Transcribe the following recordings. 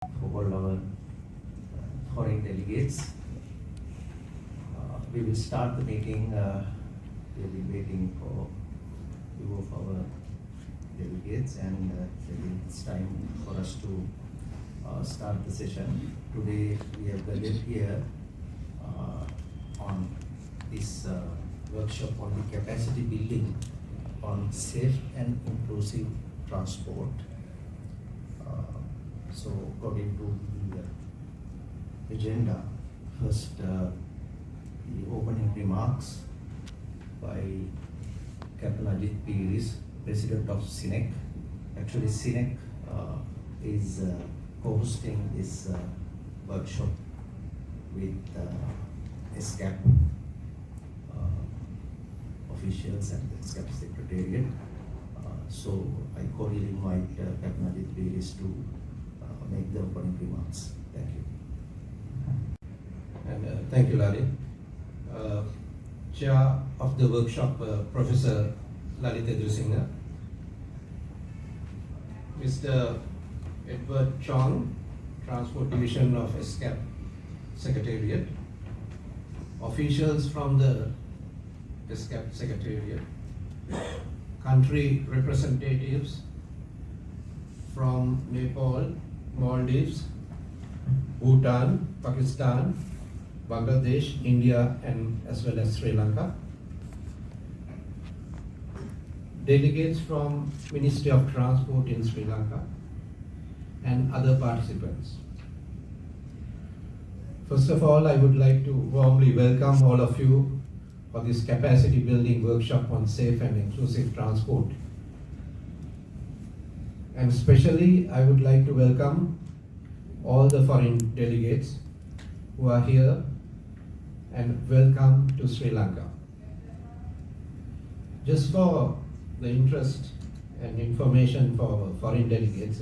for all our foreign delegates. We will start the meeting. We will be waiting for few of our delegates, and it's time for us to start the session. Today we have gathered here on this workshop on the capacity building on safe and inclusive transport. So according to the agenda, first the opening remarks by Captain Ajit Piris, President of SINEC. Actually, SINEC is co-hosting this workshop with ESCAP officials and the ESCAP Secretariat. So I cordially invite Captain Ajit Piris to make the opening remarks. Thank you. And thank you, Lalit. Chair of the workshop, Professor Lalit Edusinghe. Mr. Edward Chong, Transport Division of ESCAP Secretariat. Officials from the ESCAP Secretariat. Country representatives from Nepal, Maldives, Bhutan, Pakistan, Bangladesh, India, and as well as Sri Lanka. Delegates from Ministry of Transport in Sri Lanka and other participants. First of all, I would like to warmly welcome all of you for this capacity building workshop on safe and inclusive transport. And especially, I would like to welcome all the foreign delegates who are here, and welcome to Sri Lanka. Just for the interest and information for foreign delegates,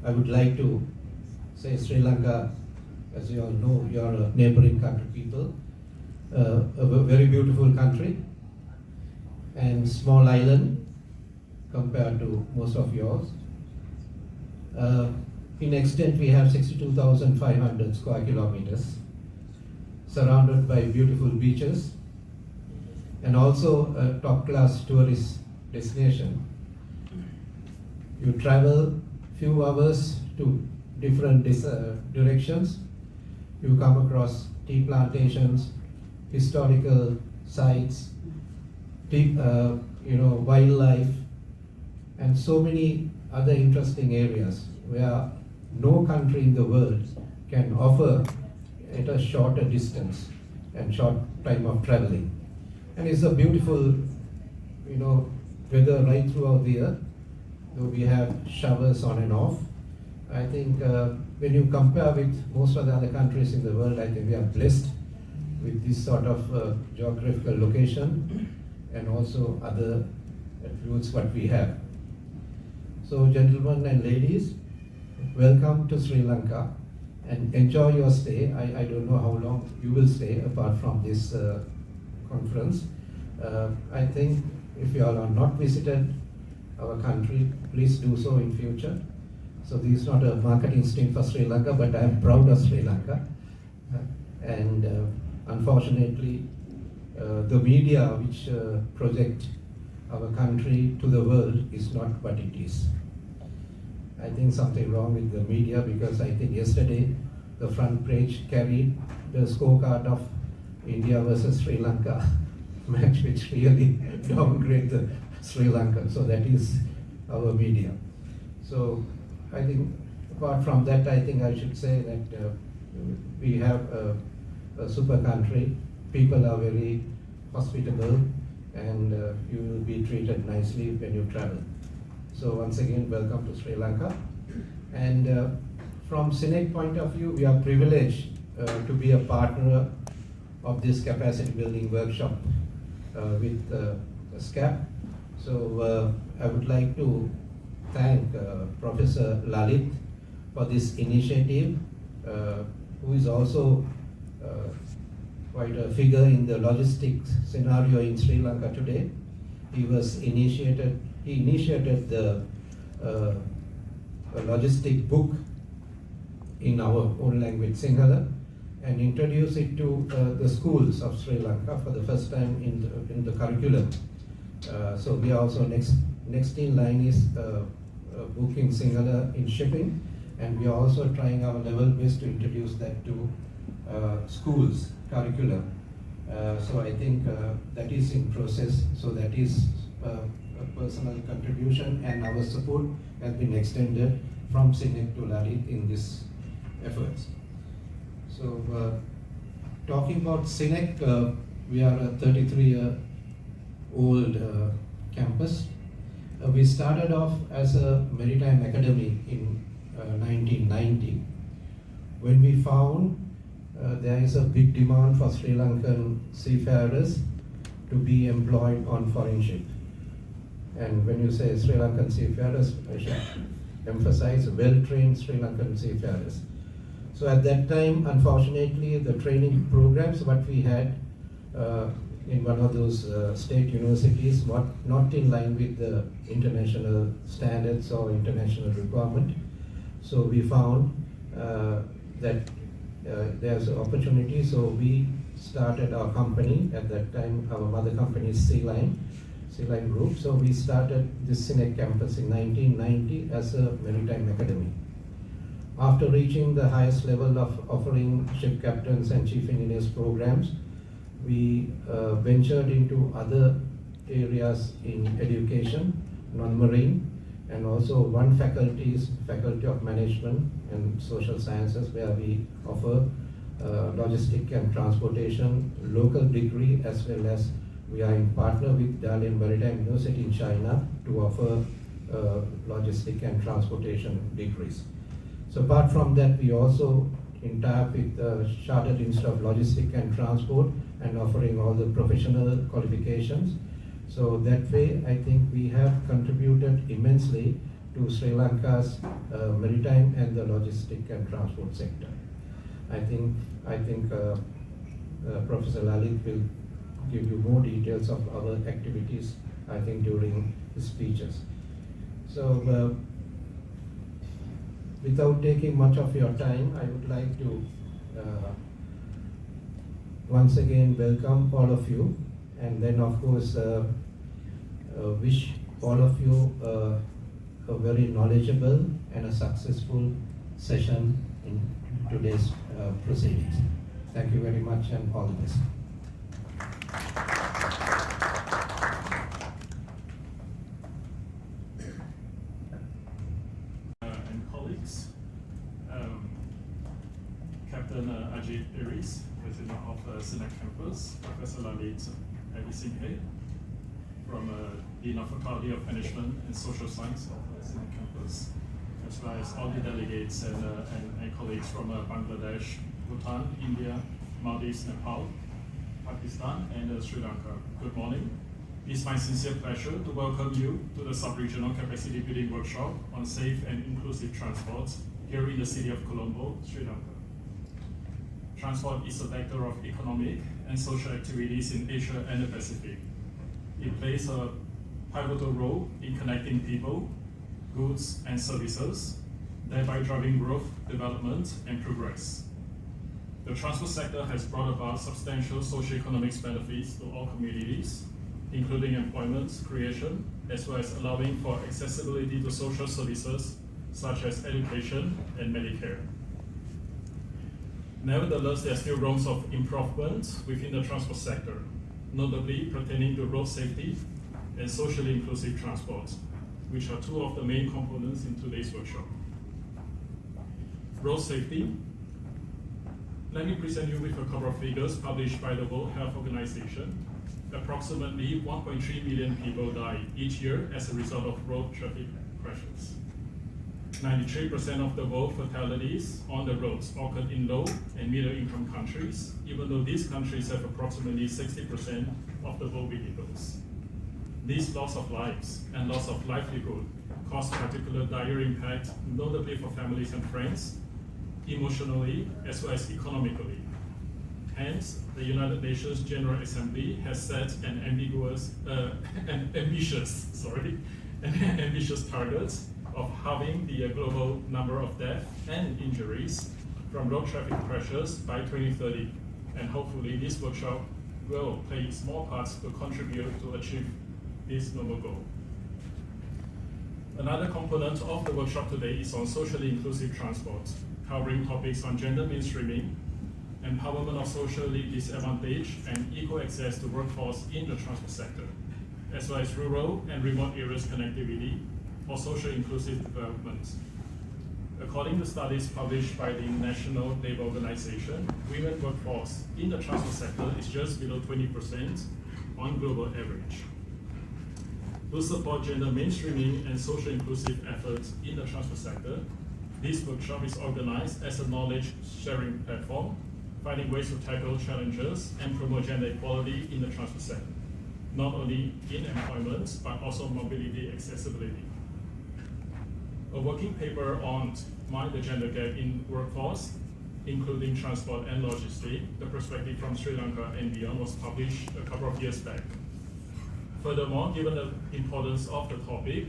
I would like to say Sri Lanka, as you all know, you are a neighboring country people, a very beautiful country and small island compared to most of yours. In extent, we have 62,500 square kilometers, surrounded by beautiful beaches, and also a top-class tourist destination. You travel few hours to different directions. You come across tea plantations, historical sites, wildlife, and so many other interesting areas where no country in the world can offer at a shorter distance and short time of traveling. And it's a beautiful, weather right throughout the year. Though we have showers on and off. I think when you compare with most of the other countries in the world, I think we are blessed with this sort of geographical location and also other attributes what we have. So gentlemen and ladies, welcome to Sri Lanka and enjoy your stay. I don't know how long you will stay apart from this conference. I think if you all are not visited our country, please do so in future. So this is not a marketing stint for Sri Lanka, but I am proud of Sri Lanka. And unfortunately, the media which project our country to the world is not what it is. I think something wrong with the media, because I think yesterday the front page carried the scorecard of India versus Sri Lanka match, which really downgrade the Sri Lanka. So that is our media. So I think apart from that, I think I should say that we have a super country. People are very hospitable, and you will be treated nicely when you travel. So once again, welcome to Sri Lanka. And from SINEC point of view, we are privileged to be a partner of this capacity building workshop with SCAP. So I would like to thank Professor Lalit for this initiative, who is also quite a figure in the logistics scenario in Sri Lanka today. He initiated the logistic book in our own language, Sinhala, and introduce it to the schools of Sri Lanka for the first time in the curriculum. So we are also next in line is booking Sinhala in shipping, and we are also trying our level best to introduce that to schools curriculum. So I think that is in process. So that is a personal contribution, and our support has been extended from SINEC to Lalit in this efforts. So talking about SINEC, we are a 33-year-old campus. We started off as a maritime academy in 1990 when we found there is a big demand for Sri Lankan seafarers to be employed on foreign ships. And when you say Sri Lankan seafarers, I should emphasize well-trained Sri Lankan seafarers. So at that time, unfortunately, the training programs what we had in one of those state universities was not in line with the international standards or international requirement. So we found that there's an opportunity, so we started our company. At that time, our mother company is Sea Line Group. So we started this SINEC campus in 1990 as a maritime academy. After reaching the highest level of offering ship captains and chief engineers programs, we ventured into other areas in education, non-marine, and also one faculty is Faculty of Management and Social Sciences, where we offer logistic and transportation, local degree, as well as we are in partner with Dalian Maritime University in China to offer logistic and transportation degrees. So apart from that, we also in tie-up with Chartered Institute of Logistics and Transport and offering all the professional qualifications. So that way, I think we have contributed immensely to Sri Lanka's maritime and the logistic and transport sector. I think Professor Lalit will give you more details of our activities, I think, during his speeches. So without taking much of your time, I would like to once again welcome all of you, and then of course wish all of you a very knowledgeable and a successful session in today's proceedings. Thank you very much, and all the best. And colleagues, Captain Ajit Iris, President of SINEC Campus, Professor Lalit Adisinghe, from Dean of Faculty of Management and Social Science of SINEC Campus, as well as all the delegates and colleagues from Bangladesh, Bhutan, India, Maldives, Nepal, Pakistan, and Sri Lanka. Good morning. It's my sincere pleasure to welcome you to the Sub-Regional Capacity Building Workshop on Safe and Inclusive Transport here in the city of Colombo, Sri Lanka. Transport is a vector of economic and social activities in Asia and the Pacific. It plays a pivotal role in connecting people, goods, and services, thereby driving growth, development, and progress. The transport sector has brought about substantial socio-economic benefits to all communities, including employment creation, as well as allowing for accessibility to social services such as education and Medicare. Nevertheless, there are still rooms of improvement within the transport sector, notably pertaining to road safety and socially inclusive transport, which are two of the main components in today's workshop. Road safety. Let me present you with a couple of figures published by the World Health Organization. Approximately 1.3 million people die each year as a result of road traffic crashes. 93% of the world fatalities on the roads occurred in low and middle income countries, even though these countries have approximately 60% of the world vehicles. This loss of lives and loss of livelihood cause particular dire impact, notably for families and friends, emotionally as well as economically. Hence, the United Nations General Assembly has set an ambitious target of halving the global number of deaths and injuries from road traffic crashes by 2030. And hopefully this workshop will play a small part to contribute to achieve this noble goal. Another component of the workshop today is on socially inclusive transport, covering topics on gender mainstreaming, empowerment of socially disadvantaged, and equal access to workforce in the transport sector, as well as rural and remote areas connectivity for social inclusive development. According to studies published by the International Labour Organization, women workforce in the transport sector is just below 20% on global average. To support gender mainstreaming and social inclusive efforts in the transport sector, this workshop is organized as a knowledge sharing platform, finding ways to tackle challenges and promote gender equality in the transport sector, not only in employment, but also mobility accessibility. A working paper on Mind the Gender Gap in Workforce, including transport and logistics, the perspective from Sri Lanka and beyond, was published a couple of years back. Furthermore, given the importance of the topic,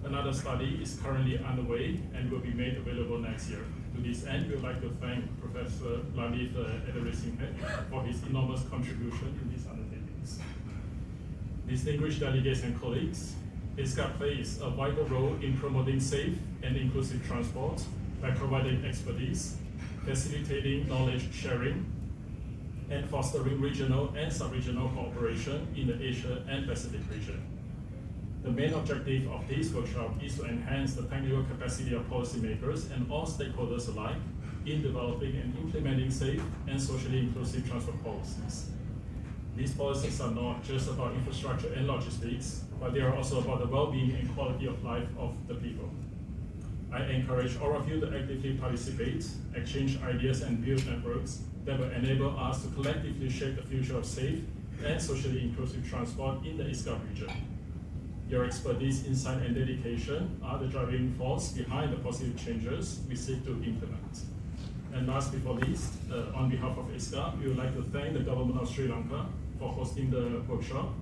another study is currently underway and will be made available next year. To this end, we would like to thank Professor Lalith Edarisinghe for his enormous contribution in these undertakings. Distinguished delegates and colleagues, ISCA plays a vital role in promoting safe and inclusive transport by providing expertise, facilitating knowledge sharing, and fostering regional and sub-regional cooperation in the Asia and Pacific region. The main objective of this workshop is to enhance the technical capacity of policymakers and all stakeholders alike in developing and implementing safe and socially inclusive transport policies. These policies are not just about infrastructure and logistics, but they are also about the well-being and quality of life of the people. I encourage all of you to actively participate, exchange ideas, and build networks that will enable us to collectively shape the future of safe and socially inclusive transport in the ISCA region. Your expertise, insight, and dedication are the driving force behind the positive changes we seek to implement. And last but not least, on behalf of ISCA, we would like to thank the government of Sri Lanka for hosting the workshop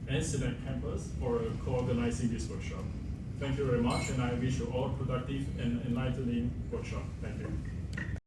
and SINEC Campus for co-organizing this workshop. Thank you very much, and I wish you all a productive and enlightening workshop. Thank you.